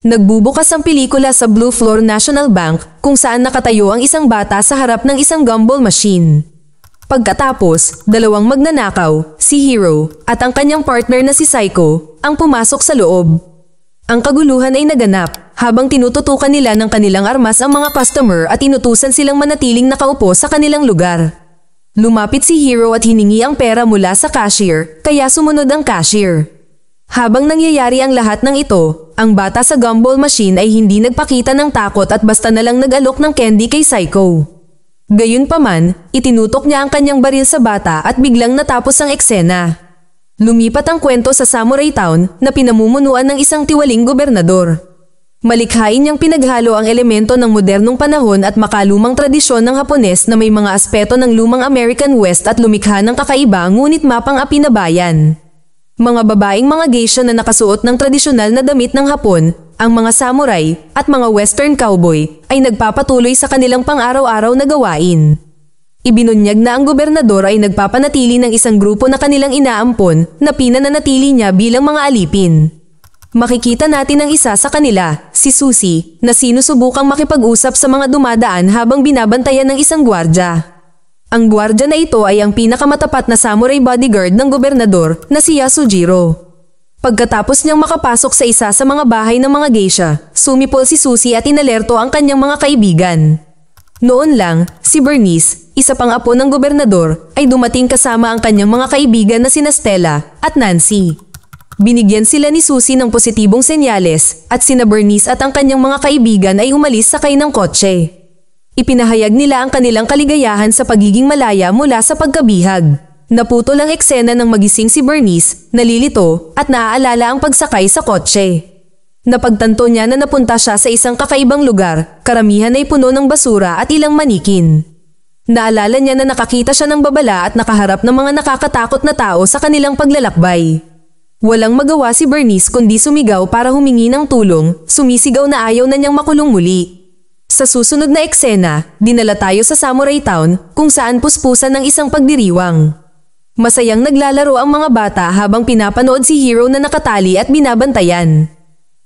Nagbubukas ang pelikula sa Blue Floor National Bank kung saan nakatayo ang isang bata sa harap ng isang gumball machine. Pagkatapos, dalawang magnanakaw, si Hero at ang kanyang partner na si Psycho, ang pumasok sa loob. Ang kaguluhan ay naganap habang tinututukan nila ng kanilang armas ang mga customer at inutusan silang manatiling nakaupo sa kanilang lugar. Lumapit si Hero at hiningi ang pera mula sa cashier, kaya sumunod ang cashier. Habang nangyayari ang lahat ng ito, ang bata sa gumball machine ay hindi nagpakita ng takot at basta na lang nag-alok ng candy kay Psycho. Gayunpaman, itinutok niya ang kanyang baril sa bata at biglang natapos ang eksena. Lumipat ang kwento sa Samurai Town na pinamumunuan ng isang tiwaling gobernador. Malikhain niyang pinaghalo ang elemento ng modernong panahon at makalumang tradisyon ng Hapones na may mga aspeto ng lumang American West at lumikha ng kakaiba ngunit mapang-api na bayan. Mga babaeng mga geisha na nakasuot ng tradisyonal na damit ng Hapon, ang mga samurai, at mga western cowboy ay nagpapatuloy sa kanilang pang-araw-araw na gawain. Ibinunyag na ang gobernador ay nagpapanatili ng isang grupo na kanilang inaampon na pinananatili niya bilang mga alipin. Makikita natin ang isa sa kanila, si Susie, na sinusubukang makipag-usap sa mga dumadaan habang binabantayan ng isang gwardya. Ang gwardya na ito ay ang pinakamatapat na samurai bodyguard ng gobernador na si Yasujiro. Pagkatapos niyang makapasok sa isa sa mga bahay ng mga geisha, sumipol si Susie at inalerto ang kanyang mga kaibigan. Noon lang, si Bernice, isa pang apo ng gobernador, ay dumating kasama ang kanyang mga kaibigan na sina Stella at Nancy. Binigyan sila ni Susie ng positibong senyales at sina Bernice at ang kanyang mga kaibigan ay umalis sakay ng kotse. Ipinahayag nila ang kanilang kaligayahan sa pagiging malaya mula sa pagkabihag. Naputol ang eksena ng magising si Bernice, nalilito at naaalala ang pagsakay sa kotse. Napagtanto niya na napunta siya sa isang kakaibang lugar, karamihan ay puno ng basura at ilang manikin. Naalala niya na nakakita siya ng babala at nakaharap ng mga nakakatakot na tao sa kanilang paglalakbay. Walang magawa si Bernice kundi sumigaw para humingi ng tulong, sumisigaw na ayaw na niyang makulong muli. Sa susunod na eksena, dinala tayo sa Samurai Town kung saan puspusan ng isang pagdiriwang. Masayang naglalaro ang mga bata habang pinapanood si Hero na nakatali at binabantayan.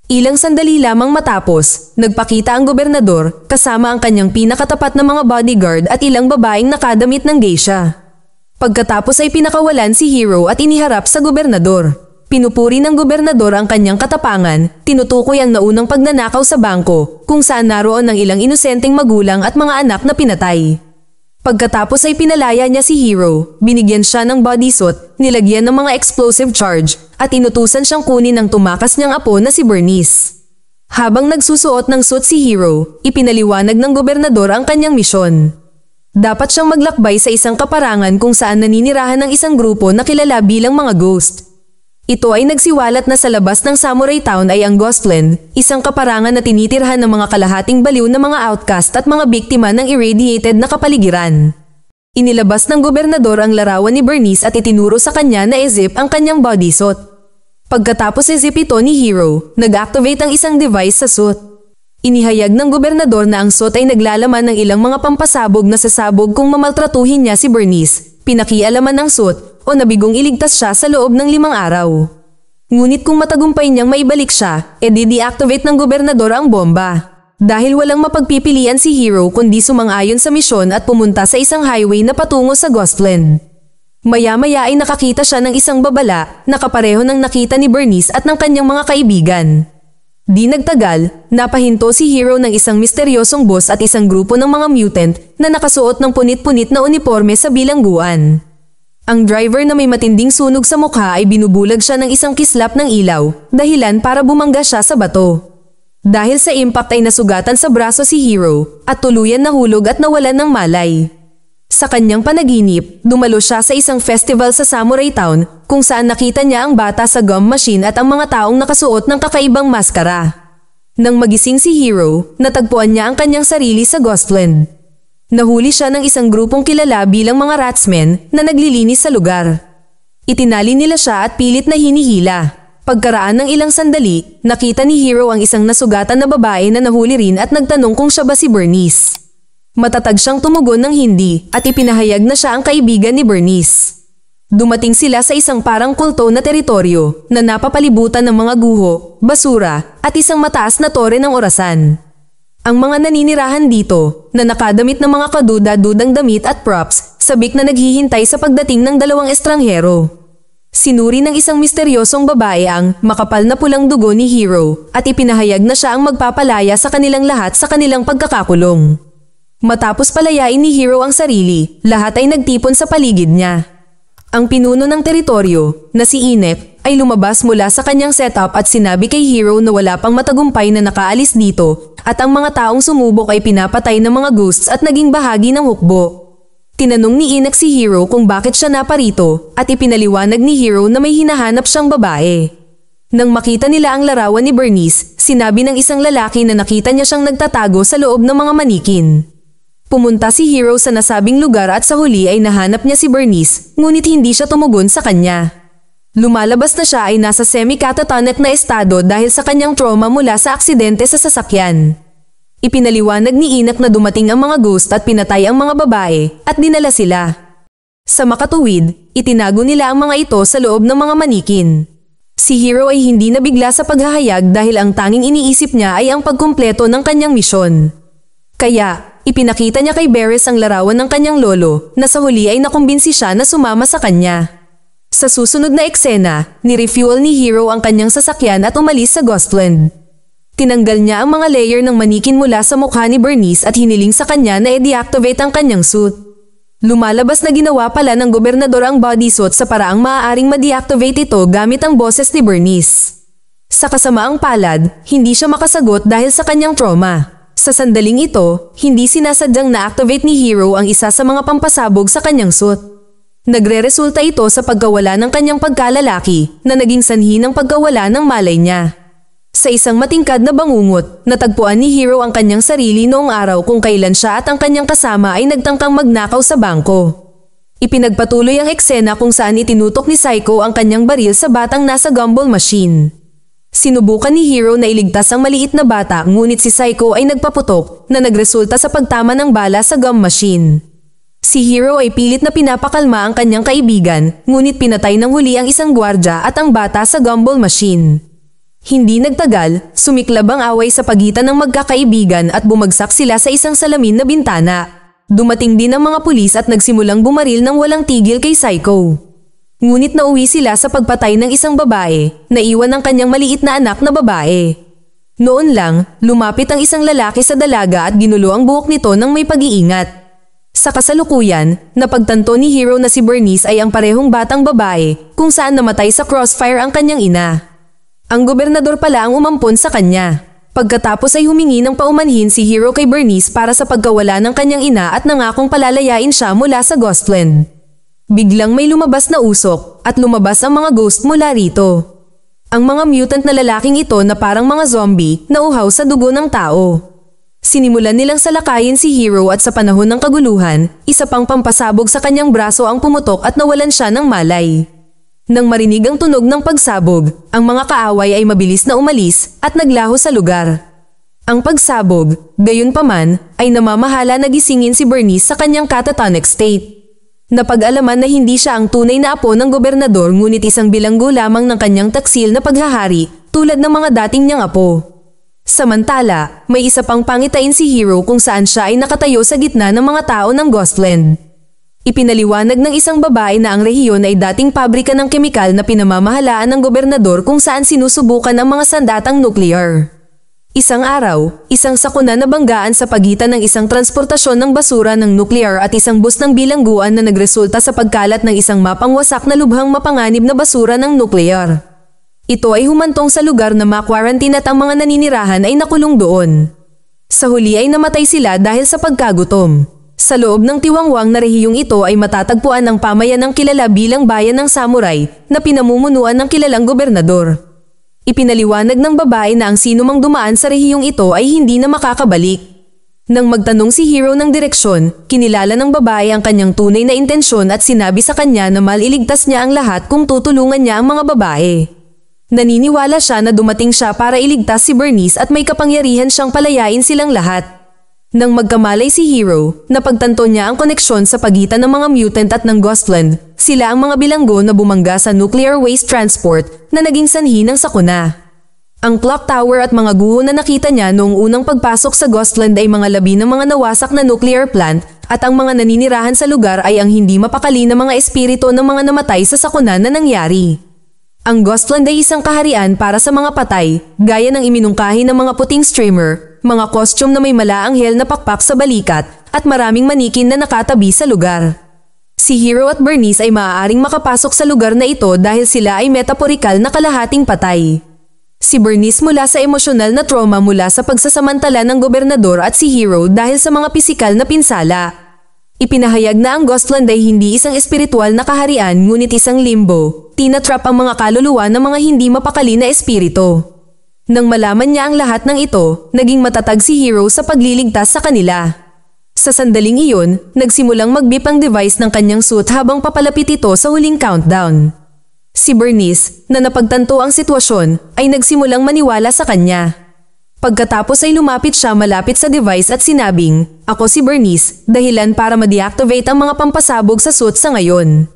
Ilang sandali lamang matapos, nagpakita ang gobernador kasama ang kanyang pinakatapat na mga bodyguard at ilang babaeng nakadamit ng geisha. Pagkatapos ay pinakawalan si Hero at iniharap sa gobernador. Pinupuri ng gobernador ang kanyang katapangan, tinutukoy ang naunang pagnanakaw sa bangko, kung saan naroon ang ilang inosenteng magulang at mga anak na pinatay. Pagkatapos ay pinalaya niya si Hero, binigyan siya ng bodysuit, nilagyan ng mga explosive charge, at inutusan siyang kunin ang tumakas niyang apo na si Bernice. Habang nagsusuot ng suit si Hero, ipinaliwanag ng gobernador ang kanyang misyon. Dapat siyang maglakbay sa isang kaparangan kung saan naninirahan ng isang grupo na kilala bilang mga ghost. Ito ay nagsiwalat na sa labas ng Samurai Town ay ang Ghostland, isang kaparangan na tinitirhan ng mga kalahating baliw na mga outcast at mga biktima ng irradiated na kapaligiran. Inilabas ng gobernador ang larawan ni Bernice at itinuro sa kanya na i-zip ang kanyang bodysuit. Pagkatapos i-zip ito ni Hero, nag-activate ang isang device sa suit. Inihayag ng gobernador na ang suit ay naglalaman ng ilang mga pampasabog na sasabog kung mamaltratuhin niya si Bernice. Pinakialaman ng suit o nabigong iligtas siya sa loob ng 5 araw. Ngunit kung matagumpay niyang maibalik siya, di-deactivate ng gobernador ang bomba. Dahil walang mapagpipilian si Hero kundi sumang-ayon sa misyon at pumunta sa isang highway na patungo sa Ghostland. Maya-maya ay nakakita siya ng isang babala na kapareho ng nakita ni Bernice at ng kanyang mga kaibigan. Di nagtagal, napahinto si Hero ng isang misteryosong boss at isang grupo ng mga mutant na nakasuot ng punit-punit na uniforme sa bilangguan. Ang driver na may matinding sunog sa mukha ay binubulag siya ng isang kislap ng ilaw, dahilan para bumangga siya sa bato. Dahil sa impact ay nasugatan sa braso si Hero at tuluyan nahulog at nawalan ng malay. Sa kanyang panaginip, dumalo siya sa isang festival sa Samurai Town kung saan nakita niya ang bata sa gum machine at ang mga taong nakasuot ng kakaibang maskara. Nang magising si Hero, natagpuan niya ang kanyang sarili sa Ghostland. Nahuli siya ng isang grupong kilala bilang mga ratsmen na naglilinis sa lugar. Itinali nila siya at pilit na hinihila. Pagkaraan ng ilang sandali, nakita ni Hero ang isang nasugatan na babae na nahuli rin at nagtanong kung siya ba si Bernice. Matatag siyang tumugon ng hindi at ipinahayag na siya ang kaibigan ni Bernice. Dumating sila sa isang parang kulto na teritoryo na napapalibutan ng mga guho, basura, at isang mataas na tore ng orasan. Ang mga naninirahan dito, na nakadamit ng mga kaduda-dudang damit at props, sabik na naghihintay sa pagdating ng dalawang estranghero. Sinuri ng isang misteryosong babae ang makapal na pulang dugo ni Hero at ipinahayag na siya ang magpapalaya sa kanilang lahat sa kanilang pagkakakulong. Matapos palayain ni Hero ang sarili, lahat ay nagtipon sa paligid niya. Ang pinuno ng teritoryo, na si Inek, ay lumabas mula sa kanyang setup at sinabi kay Hero na wala pang matagumpay na nakaalis dito at ang mga taong sumubok ay pinapatay ng mga ghosts at naging bahagi ng hukbo. Tinanong ni Inek si Hero kung bakit siya naparito at ipinaliwanag ni Hero na may hinahanap siyang babae. Nang makita nila ang larawan ni Bernice, sinabi ng isang lalaki na nakita niya siyang nagtatago sa loob ng mga manikin. Pumunta si Hero sa nasabing lugar at sa huli ay nahanap niya si Bernice, ngunit hindi siya tumugon sa kanya. Lumalabas na siya ay nasa semi-catatonic na estado dahil sa kanyang trauma mula sa aksidente sa sasakyan. Ipinaliwanag ni Inek na dumating ang mga ghost at pinatay ang mga babae at dinala sila. Sa makatuwid, itinago nila ang mga ito sa loob ng mga manikin. Si Hero ay hindi nabigla sa paghahayag dahil ang tanging iniisip niya ay ang pagkumpleto ng kanyang misyon. Kaya, ipinakita niya kay Beres ang larawan ng kanyang lolo na sa huli ay nakumbinsi siya na sumama sa kanya. Sa susunod na eksena, ni-refuel ni Hero ang kanyang sasakyan at umalis sa Ghostland. Tinanggal niya ang mga layer ng manikin mula sa mukha ni Bernice at hiniling sa kanya na i-deactivate ang kanyang suit. Lumalabas na ginawa pala ng gobernador ang bodysuit sa paraang maaaring ma-deactivate ito gamit ang boses ni Bernice. Sa kasamaang palad, hindi siya makasagot dahil sa kanyang trauma. Sa sandaling ito, hindi sinasadyang na-activate ni Hero ang isa sa mga pampasabog sa kanyang suit. Nagre-resulta ito sa pagkawala ng kanyang pagkalalaki na naging sanhi ng pagkawala ng malay niya. Sa isang matingkad na bangungot, natagpuan ni Hero ang kanyang sarili noong araw kung kailan siya at ang kanyang kasama ay nagtangkang magnakaw sa bangko. Ipinagpatuloy ang eksena kung saan itinutok ni Psycho ang kanyang baril sa batang nasa gumball machine. Sinubukan ni Hero na iligtas ang maliit na bata ngunit si Psycho ay nagpaputok na nagresulta sa pagtama ng bala sa gum machine. Si Hero ay pilit na pinapakalma ang kanyang kaibigan ngunit pinatay ng huli ang isang gwardya at ang bata sa gumball machine. Hindi nagtagal, sumiklab ang away sa pagitan ng magkakaibigan at bumagsak sila sa isang salamin na bintana. Dumating din ang mga pulis at nagsimulang bumaril ng walang tigil kay Psycho. Ngunit nauwi sila sa pagpatay ng isang babae, naiwan ang kanyang maliit na anak na babae. Noon lang, lumapit ang isang lalaki sa dalaga at ginulo ang buhok nito ng may pag-iingat. Sa kasalukuyan, napagtanto ni Hero na si Bernice ay ang parehong batang babae kung saan namatay sa crossfire ang kanyang ina. Ang gobernador pala ang umampon sa kanya. Pagkatapos ay humingi ng paumanhin si Hero kay Bernice para sa pagkawala ng kanyang ina at nangakong palalayain siya mula sa Ghostland. Biglang may lumabas na usok at lumabas ang mga ghost mula rito. Ang mga mutant na lalaking ito na parang mga zombie na uhaw sa dugo ng tao. Sinimulan nilang salakayin si Hero at sa panahon ng kaguluhan, isa pang pampasabog sa kanyang braso ang pumutok at nawalan siya ng malay. Nang marinig ang tunog ng pagsabog, ang mga kaaway ay mabilis na umalis at naglaho sa lugar. Ang pagsabog, gayunpaman, ay namamahala na gisingin si Bernice sa kanyang catatonic state. Napag-alaman na hindi siya ang tunay na apo ng gobernador ngunit isang bilanggo lamang ng kanyang taksil na paghahari tulad ng mga dating niyang apo. Samantala, may isa pang pangitain si Hero kung saan siya ay nakatayo sa gitna ng mga tao ng Ghostland. Ipinaliwanag ng isang babae na ang rehiyon ay dating pabrika ng kemikal na pinamamahalaan ng gobernador kung saan sinusubukan ang mga sandatang nuclear. Isang araw, isang sakuna na banggaan sa pagitan ng isang transportasyon ng basura ng nuclear at isang bus ng bilangguan na nagresulta sa pagkalat ng isang mapangwasak na lubhang mapanganib na basura ng nuclear. Ito ay humantong sa lugar na ma-quarantine at ang mga naninirahan ay nakulong doon. Sa huli ay namatay sila dahil sa pagkagutom. Sa loob ng tiwangwang na rehiyong ito ay matatagpuan ang pamayanang kilala bilang bayan ng samurai na pinamumunuan ng kilalang gobernador. Ipinaliwanag ng babae na ang sinumang dumaan sa rehiyong ito ay hindi na makakabalik. Nang magtanong si Hero ng direksyon, kinilala ng babae ang kanyang tunay na intensyon at sinabi sa kanya na maliligtas niya ang lahat kung tutulungan niya ang mga babae. Naniniwala siya na dumating siya para iligtas si Bernice at may kapangyarihan siyang palayain silang lahat. Nang magkamalay si Hero, napagtanto niya ang koneksyon sa pagitan ng mga mutant at ng Ghostland. Sila ang mga bilanggo na bumangga sa nuclear waste transport na naging sanhi ng sakuna. Ang clock tower at mga guho na nakita niya noong unang pagpasok sa Ghostland ay mga labi ng mga nawasak na nuclear plant at ang mga naninirahan sa lugar ay ang hindi mapakali na mga espiritu ng mga namatay sa sakuna na nangyari. Ang Ghostland ay isang kaharian para sa mga patay, gaya ng iminungkahi ng mga puting streamer, mga costume na may malaanghel na pakpak sa balikat, at maraming manikin na nakatabi sa lugar. Si Hero at Bernice ay maaaring makapasok sa lugar na ito dahil sila ay metaporikal na kalahating patay. Si Bernice mula sa emosyonal na trauma mula sa pagsasamantala ng gobernador at si Hero dahil sa mga pisikal na pinsala. Ipinahayag na ang Ghostland ay hindi isang espiritual na kaharian ngunit isang limbo. Tinatrap ang mga kaluluwa ng mga hindi mapakali na espiritu. Nang malaman niya ang lahat ng ito, naging matatag si Hero sa pagliligtas sa kanila. Sa sandaling iyon, nagsimulang magbip ang device ng kanyang suit habang papalapit ito sa huling countdown. Si Bernice, na napagtanto ang sitwasyon, ay nagsimulang maniwala sa kanya. Pagkatapos ay lumapit siya malapit sa device at sinabing, "Ako si Bernice, dahilan para ma-deactivate ang mga pampasabog sa suit sa ngayon."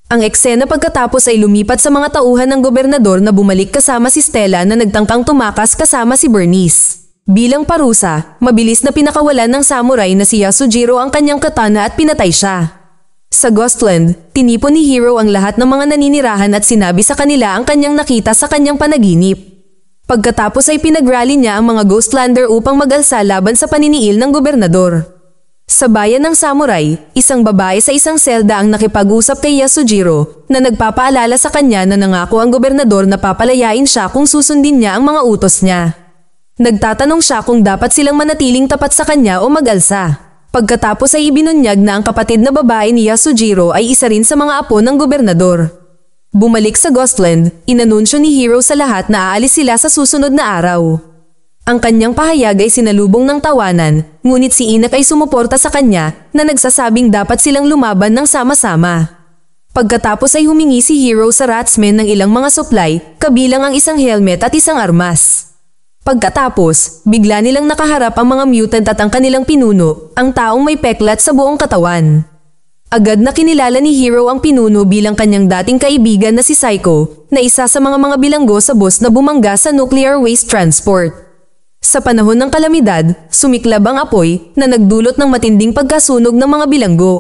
Ang eksena pagkatapos ay lumipat sa mga tauhan ng gobernador na bumalik kasama si Stella na nagtangkang tumakas kasama si Bernice. Bilang parusa, mabilis na pinakawalan ng samurai na si Yasujiro ang kanyang katana at pinatay siya. Sa Ghostland, tinipon ni Hero ang lahat ng mga naninirahan at sinabi sa kanila ang kanyang nakita sa kanyang panaginip. Pagkatapos ay pinagrally niya ang mga Ghostlander upang mag-alsa laban sa paniniil ng gobernador. Sa bayan ng samurai, isang babae sa isang selda ang nakipag-usap kay Yasujiro na nagpapaalala sa kanya na nangako ang gobernador na papalayain siya kung susundin niya ang mga utos niya. Nagtatanong siya kung dapat silang manatiling tapat sa kanya o mag-alsa. Pagkatapos ay ibinunyag na ang kapatid na babae ni Yasujiro ay isa rin sa mga apo ng gobernador. Bumalik sa Ghostland, inanunsyo ni Hero sa lahat na aalis sila sa susunod na araw. Ang kanyang pahayag ay sinalubong ng tawanan, ngunit si Inak ay sumuporta sa kanya na nagsasabing dapat silang lumaban ng sama-sama. Pagkatapos ay humingi si Hero sa Ratsmen ng ilang mga supply, kabilang ang isang helmet at isang armas. Pagkatapos, bigla nilang nakaharap ang mga mutant at ang kanilang pinuno, ang taong may peklat sa buong katawan. Agad na kinilala ni Hero ang pinuno bilang kanyang dating kaibigan na si Psycho, na isa sa mga bilanggo sa bus na bumangga sa nuclear waste transport. Sa panahon ng kalamidad, sumiklab ang apoy na nagdulot ng matinding pagkasunog ng mga bilanggo.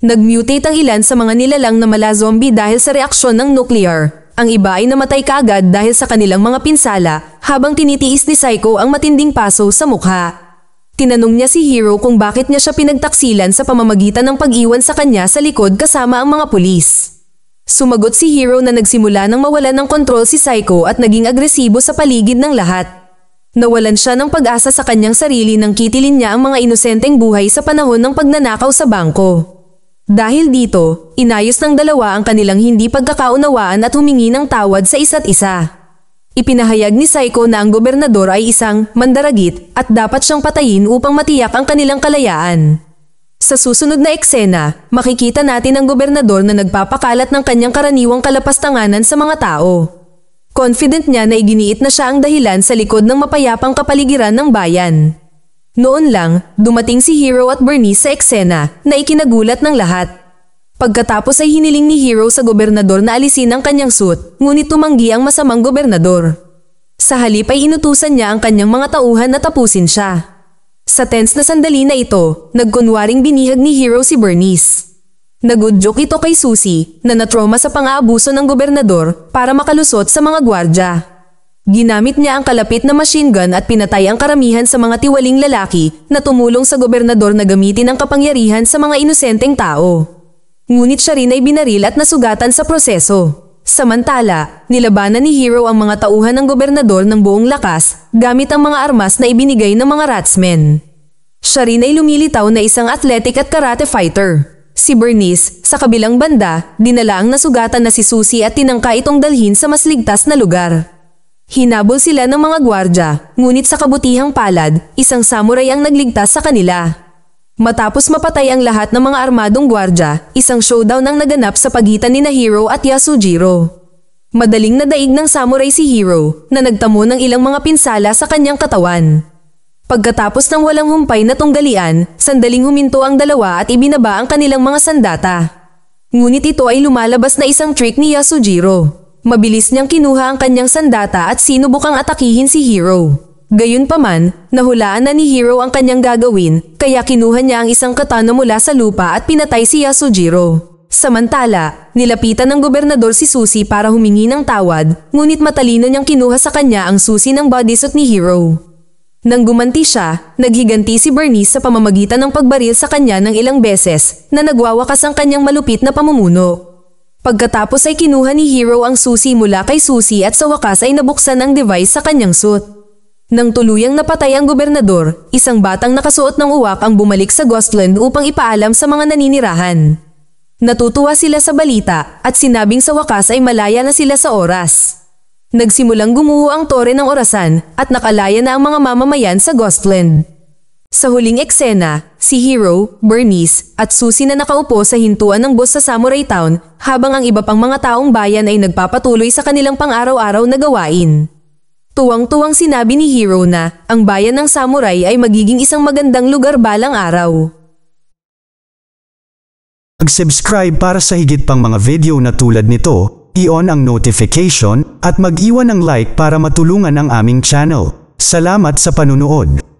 Nagmutate ang ilan sa mga nilalang na mala-zombie dahil sa reaksyon ng nuclear. Ang iba ay namatay kaagad dahil sa kanilang mga pinsala habang tinitiis ni Psycho ang matinding paso sa mukha. Tinanong niya si Hero kung bakit niya siya pinagtaksilan sa pamamagitan ng pag-iwan sa kanya sa likod kasama ang mga pulis. Sumagot si Hero na nagsimula nang mawalan ng kontrol si Psycho at naging agresibo sa paligid ng lahat. Nawalan siya ng pag-asa sa kanyang sarili nang kitilin niya ang mga inosenteng buhay sa panahon ng pagnanakaw sa bangko. Dahil dito, inayos ng dalawa ang kanilang hindi pagkakaunawaan at humingi ng tawad sa isa't isa. Ipinahayag ni Psycho na ang gobernador ay isang mandaragit at dapat siyang patayin upang matiyak ang kanilang kalayaan. Sa susunod na eksena, makikita natin ang gobernador na nagpapakalat ng kanyang karaniwang kalapastanganan sa mga tao. Confident niya na iginiit na siya ang dahilan sa likod ng mapayapang kapaligiran ng bayan. Noon lang, dumating si Hero at Bernice sa eksena na ikinagulat ng lahat. Pagkatapos ay hiniling ni Hero sa gobernador na alisin ang kanyang suit, ngunit tumanggi ang masamang gobernador. Sa halip ay inutusan niya ang kanyang mga tauhan na tapusin siya. Sa tense na sandali na ito, nagkunwaring binihag ni Hero si Bernice. Nagudyok ito kay Susie na natroma sa pang-aabuso ng gobernador para makalusot sa mga gwardya. Ginamit niya ang kalapit na machine gun at pinatay ang karamihan sa mga tiwaling lalaki na tumulong sa gobernador na gamitin ang kapangyarihan sa mga inosenteng tao. Ngunit siya rin ay binaril at nasugatan sa proseso. Samantala, nilabanan ni Hero ang mga tauhan ng gobernador ng buong lakas gamit ang mga armas na ibinigay ng mga Ratsmen. Siya rin ay lumilitaw na isang athletic at karate fighter. Si Bernice, sa kabilang banda, dinala ang nasugatan na si Susie at tinangka itong dalhin sa mas ligtas na lugar. Hinabol sila ng mga gwardya, ngunit sa kabutihang palad, isang samurai ang nagligtas sa kanila. Matapos mapatay ang lahat ng mga armadong gwardya, isang showdown ang naganap sa pagitan ni Hero at Yasujiro. Madaling nadaig ng samurai si Hero na nagtamo ng ilang mga pinsala sa kanyang katawan. Pagkatapos ng walang humpay na tunggalian, sandaling huminto ang dalawa at ibinaba ang kanilang mga sandata. Ngunit ito ay lumalabas na isang trick ni Yasujiro. Mabilis niyang kinuha ang kanyang sandata at sinubukang atakihin si Hiro. Gayunpaman, nahulaan na ni Hiro ang kanyang gagawin, kaya kinuha niya ang isang katana mula sa lupa at pinatay si Yasujiro. Samantala, nilapitan ng gobernador si Susie para humingi ng tawad, ngunit matalino niyang kinuha sa kanya ang susi ng bodysuit ni Hiro. Nang gumanti siya, naghiganti si Bernice sa pamamagitan ng pagbaril sa kanya ng ilang beses na nagwawakas ang kanyang malupit na pamumuno. Pagkatapos ay kinuha ni Hiro ang susi mula kay Susie at sa wakas ay nabuksan ang device sa kanyang suit. Nang tuluyang napatay ang gobernador, isang batang nakasuot ng uwak ang bumalik sa Ghostland upang ipaalam sa mga naninirahan. Natutuwa sila sa balita at sinabing sa wakas ay malaya na sila sa oras. Nagsimulang gumuho ang tore ng orasan at nakalaya na ang mga mamamayan sa Ghostland. Sa huling eksena, si Hiro, Bernice at Susie na nakaupo sa hintuan ng bus sa Samurai Town habang ang iba pang mga taong bayan ay nagpapatuloy sa kanilang pang-araw-araw na gawain. Tuwang-tuwang sinabi ni Hiro na ang bayan ng samurai ay magiging isang magandang lugar balang araw. Mag-subscribe para sa higit pang mga video na tulad nito. I-on ang notification at mag-iwan ng like para matulungan ang aming channel. Salamat sa panunood.